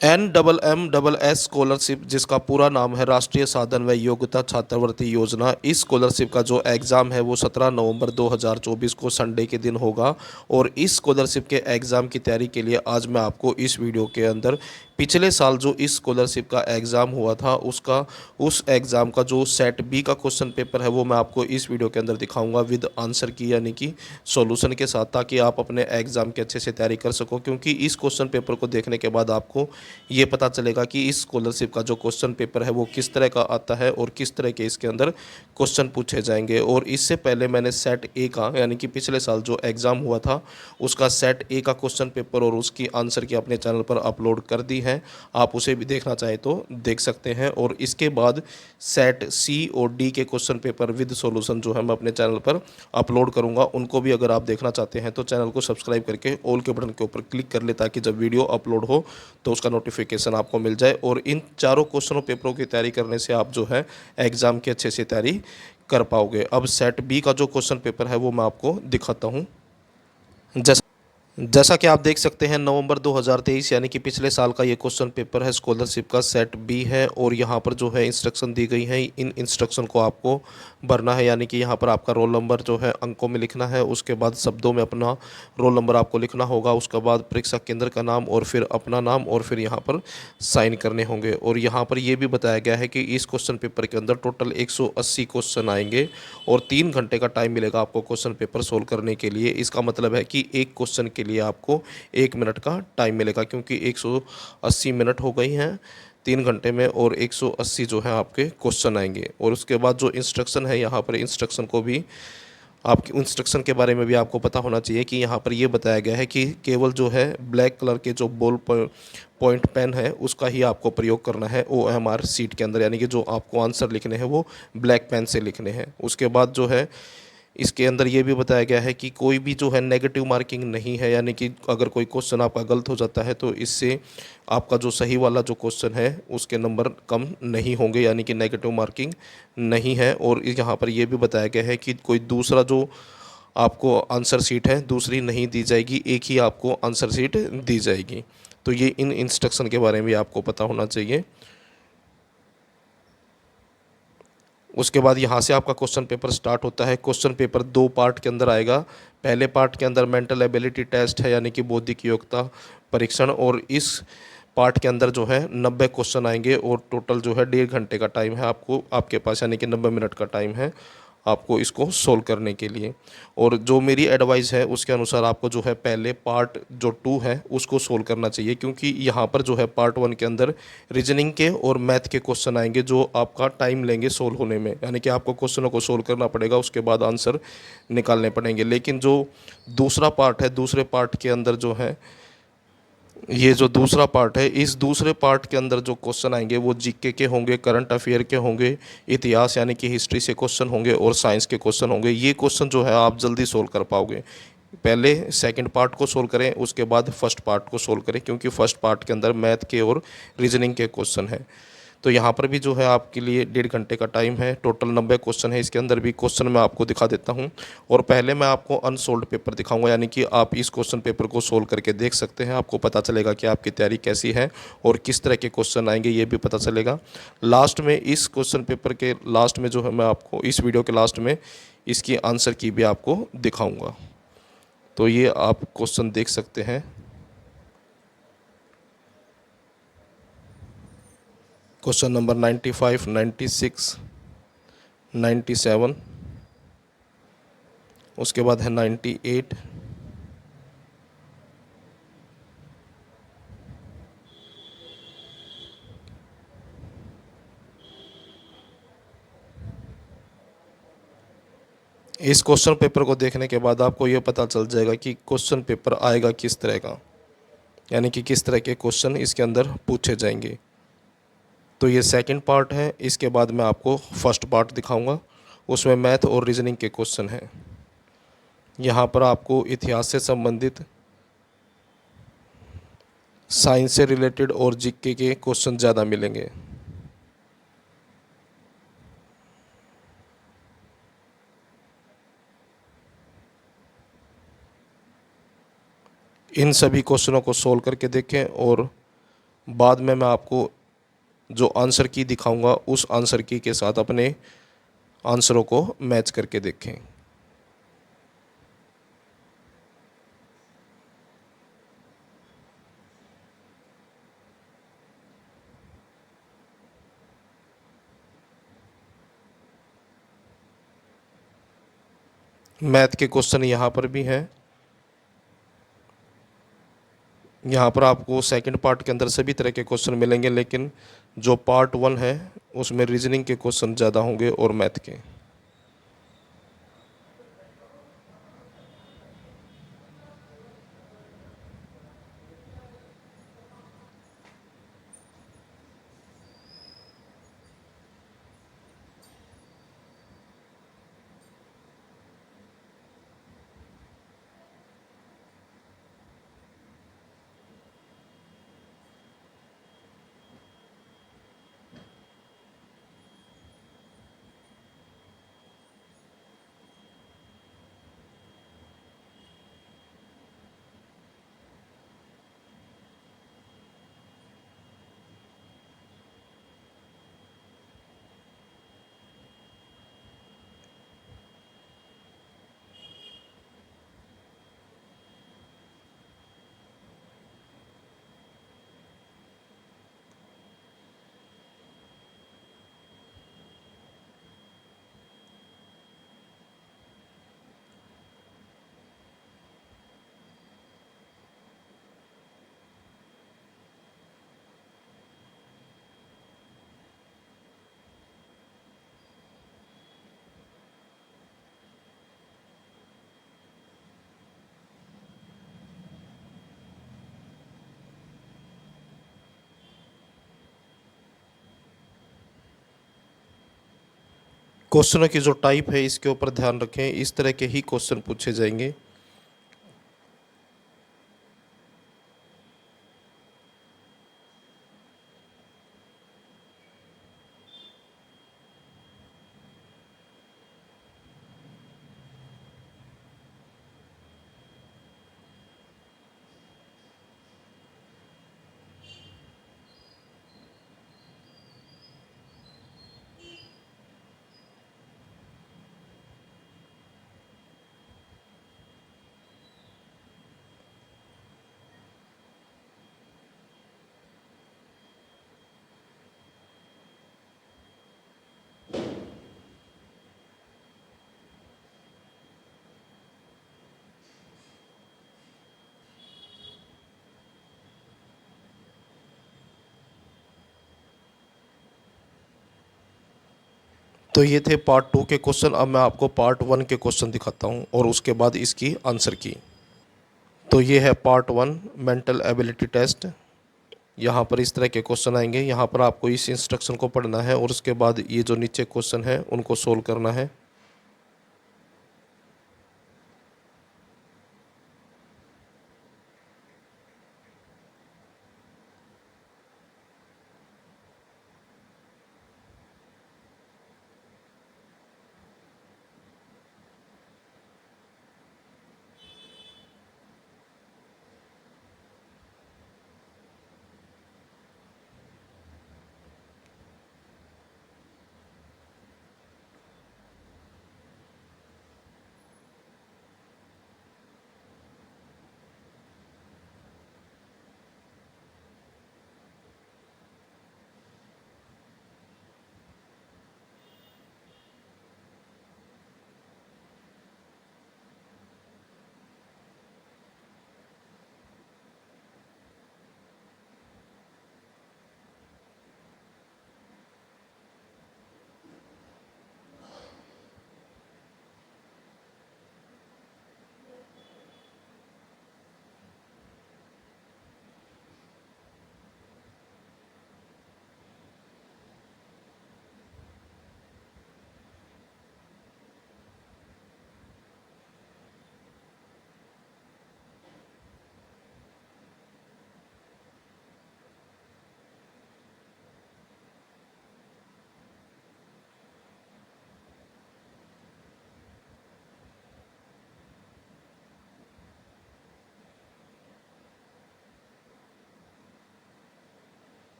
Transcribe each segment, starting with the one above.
NMMS scholarship, जिसका पूरा नाम है राष्ट्रीय साधन व योग्यता छात्रवृत्ति योजना। इस स्कॉलरशिप का जो एग्ज़ाम है वो 17 नवंबर 2024 को संडे के दिन होगा। और इस स्कॉलरशिप के एग्ज़ाम की तैयारी के लिए आज मैं आपको इस वीडियो के अंदर पिछले साल जो इस स्कॉलरशिप का एग्ज़ाम हुआ था उस एग्ज़ाम का जो सेट बी का क्वेश्चन पेपर है वो मैं आपको इस वीडियो के अंदर दिखाऊंगा विद आंसर की, यानी कि सॉल्यूशन के साथ, ताकि आप अपने एग्ज़ाम की अच्छे से तैयारी कर सको। क्योंकि इस क्वेश्चन पेपर को देखने के बाद आपको ये पता चलेगा कि इस स्कॉलरशिप का जो क्वेश्चन पेपर है वो किस तरह का आता है और किस तरह के इसके अंदर क्वेश्चन पूछे जाएंगे। और इससे पहले मैंने सेट ए का, यानी कि पिछले साल जो एग्ज़ाम हुआ था उसका सेट ए का क्वेश्चन पेपर और उसकी आंसर की अपने चैनल पर अपलोड कर दी है। आप उसे भी देखना चाहें तो देख सकते हैं। और इसके बाद सेट सी और डी के क्वेश्चन पेपर विद सॉल्यूशन जो है मैं अपने चैनल पर अपलोड करूंगा। उनको भी अगर आप देखना चाहते हैं तो चैनल को सब्सक्राइब करके ऑल के बटन के ऊपर क्लिक कर ले, ताकि जब वीडियो अपलोड हो तो उसका नोटिफिकेशन आपको मिल जाए। और इन चारों क्वेश्चनों पेपरों की तैयारी करने से आप जो है एग्ज़ाम की अच्छे से तैयारी कर पाओगे। अब सेट बी का जो क्वेश्चन पेपर है वो मैं आपको दिखाता हूँ। जैसा जैसा कि आप देख सकते हैं, नवंबर 2023 यानी कि पिछले साल का ये क्वेश्चन पेपर है, स्कॉलरशिप का सेट बी है। और यहाँ पर जो है इंस्ट्रक्शन दी गई है, इन इंस्ट्रक्शन को आपको भरना है। यानी कि यहाँ पर आपका रोल नंबर जो है अंकों में लिखना है, उसके बाद शब्दों में अपना रोल नंबर आपको लिखना होगा, उसके बाद परीक्षा केंद्र का नाम और फिर अपना नाम और फिर यहाँ पर साइन करने होंगे। और यहाँ पर ये भी बताया गया है कि इस क्वेश्चन पेपर के अंदर टोटल 180 क्वेश्चन आएंगे और 3 घंटे का टाइम मिलेगा आपको क्वेश्चन पेपर सोल्व करने के लिए। इसका मतलब है कि एक क्वेश्चन के लिए आपको 1 मिनट का टाइम मिलेगा, क्योंकि 180 मिनट हो गई हैं 3 घंटे में, और 180 जो है आपके क्वेश्चन आएंगे। और उसके बाद जो इंस्ट्रक्शन है, यहाँ पर इंस्ट्रक्शन को भी, आपकी इंस्ट्रक्शन के बारे में भी आपको पता होना चाहिए कि यहाँ पर ये बताया गया है कि केवल जो है ब्लैक कलर के जो बॉल पॉइंट पेन है उसका ही आपको प्रयोग करना है OMR सीट के अंदर, यानी कि जो आपको आंसर लिखने हैं वो ब्लैक पेन से लिखने हैं। उसके बाद जो है इसके अंदर ये भी बताया गया है कि कोई भी जो है नेगेटिव मार्किंग नहीं है, यानी कि अगर कोई क्वेश्चन आपका गलत हो जाता है तो इससे आपका जो सही वाला जो क्वेश्चन है उसके नंबर कम नहीं होंगे, यानी कि नेगेटिव मार्किंग नहीं है। और यहाँ पर यह भी बताया गया है कि कोई दूसरा जो आपको आंसर शीट है दूसरी नहीं दी जाएगी, एक ही आपको आंसर शीट दी जाएगी। तो ये इन इंस्ट्रक्शन के बारे में भी आपको पता होना चाहिए। उसके बाद यहाँ से आपका क्वेश्चन पेपर स्टार्ट होता है। क्वेश्चन पेपर 2 पार्ट के अंदर आएगा। पहले पार्ट के अंदर मेंटल एबिलिटी टेस्ट है, यानी कि बौद्धिक योग्यता परीक्षण, और इस पार्ट के अंदर जो है 90 क्वेश्चन आएंगे और टोटल जो है 1.5 घंटे का टाइम है आपको, आपके पास, यानी कि 90 मिनट का टाइम है आपको इसको सोल्व करने के लिए। और जो मेरी एडवाइस है उसके अनुसार आपको जो है पहले पार्ट जो 2 है उसको सोल्व करना चाहिए, क्योंकि यहाँ पर जो है पार्ट 1 के अंदर रीजनिंग के और मैथ के क्वेश्चन आएंगे जो आपका टाइम लेंगे सोल्व होने में, यानी कि आपको क्वेश्चनों को सोल्व करना पड़ेगा, उसके बाद आंसर निकालने पड़ेंगे। लेकिन जो दूसरा पार्ट है, दूसरे पार्ट के अंदर जो है, ये जो दूसरा पार्ट है, इस दूसरे पार्ट के अंदर जो क्वेश्चन आएंगे वो जीके के होंगे, करंट अफेयर के होंगे, इतिहास यानी कि हिस्ट्री से क्वेश्चन होंगे और साइंस के क्वेश्चन होंगे। ये क्वेश्चन जो है आप जल्दी सोल्व कर पाओगे। पहले सेकंड पार्ट को सोल्व करें, उसके बाद फर्स्ट पार्ट को सोल्व करें, क्योंकि फर्स्ट पार्ट के अंदर मैथ के और रीजनिंग के क्वेश्चन हैं। तो यहाँ पर भी जो है आपके लिए 1.5 घंटे का टाइम है। टोटल 90 क्वेश्चन है, इसके अंदर भी क्वेश्चन मैं आपको दिखा देता हूँ। और पहले मैं आपको अनसोल्ड पेपर दिखाऊंगा, यानी कि आप इस क्वेश्चन पेपर को सोल्व करके देख सकते हैं। आपको पता चलेगा कि आपकी तैयारी कैसी है और किस तरह के क्वेश्चन आएंगे, ये भी पता चलेगा। लास्ट में इस क्वेश्चन पेपर के लास्ट में जो है मैं आपको इस वीडियो के लास्ट में इसकी आंसर की भी आपको दिखाऊँगा। तो ये आप क्वेश्चन देख सकते हैं। क्वेश्चन नंबर 95, 96, 97, उसके बाद है 98, इस क्वेश्चन पेपर को देखने के बाद आपको ये पता चल जाएगा कि क्वेश्चन पेपर आएगा किस तरह का, यानी कि किस तरह के क्वेश्चन इसके अंदर पूछे जाएंगे। तो ये सेकंड पार्ट है। इसके बाद मैं आपको फर्स्ट पार्ट दिखाऊंगा, उसमें मैथ और रीजनिंग के क्वेश्चन हैं। यहाँ पर आपको इतिहास से संबंधित, साइंस से रिलेटेड और जीके के क्वेश्चन ज़्यादा मिलेंगे। इन सभी क्वेश्चनों को सोल्व करके देखें और बाद में मैं आपको जो आंसर की दिखाऊंगा उस आंसर की के साथ अपने आंसरों को मैच करके देखें। मैथ के क्वेश्चन यहाँ पर भी हैं। यहाँ पर आपको सेकंड पार्ट के अंदर सभी तरह के क्वेश्चन मिलेंगे, लेकिन जो पार्ट 1 है उसमें रीजनिंग के क्वेश्चन ज़्यादा होंगे और मैथ के। क्वेश्चनों की जो टाइप है इसके ऊपर ध्यान रखें, इस तरह के ही क्वेश्चन पूछे जाएंगे। तो ये थे पार्ट 2 के क्वेश्चन। अब मैं आपको पार्ट 1 के क्वेश्चन दिखाता हूँ और उसके बाद इसकी आंसर की। तो ये है पार्ट 1 मेंटल एबिलिटी टेस्ट। यहाँ पर इस तरह के क्वेश्चन आएंगे। यहाँ पर आपको इस इंस्ट्रक्शन को पढ़ना है और उसके बाद ये जो नीचे क्वेश्चन है उनको सोल्व करना है।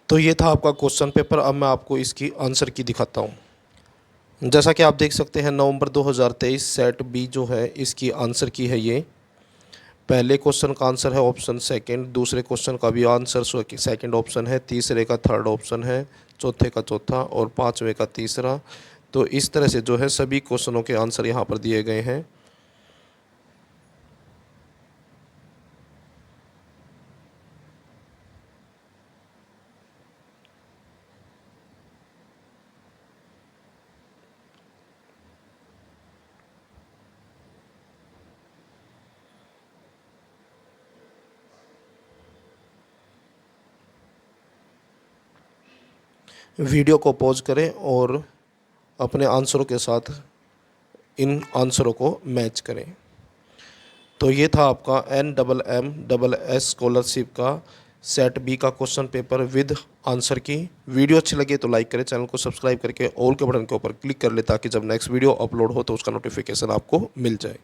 तो ये था आपका क्वेश्चन पेपर। अब मैं आपको इसकी आंसर की दिखाता हूँ। जैसा कि आप देख सकते हैं नवंबर 2023 सेट बी जो है इसकी आंसर की है ये। पहले क्वेश्चन का आंसर है ऑप्शन सेकंड, दूसरे क्वेश्चन का भी आंसर सेकंड ऑप्शन है, तीसरे का थर्ड ऑप्शन है, चौथे का चौथा और पांचवे का तीसरा। तो इस तरह से जो है सभी क्वेश्चनों के आंसर यहाँ पर दिए गए हैं। वीडियो को पॉज करें और अपने आंसरों के साथ इन आंसरों को मैच करें। तो ये था आपका NMMS स्कॉलरशिप का सेट बी का क्वेश्चन पेपर विद आंसर की। वीडियो अच्छी लगे तो लाइक करें, चैनल को सब्सक्राइब करके ऑल के बटन के ऊपर क्लिक कर ले ताकि जब नेक्स्ट वीडियो अपलोड हो तो उसका नोटिफिकेशन आपको मिल जाए।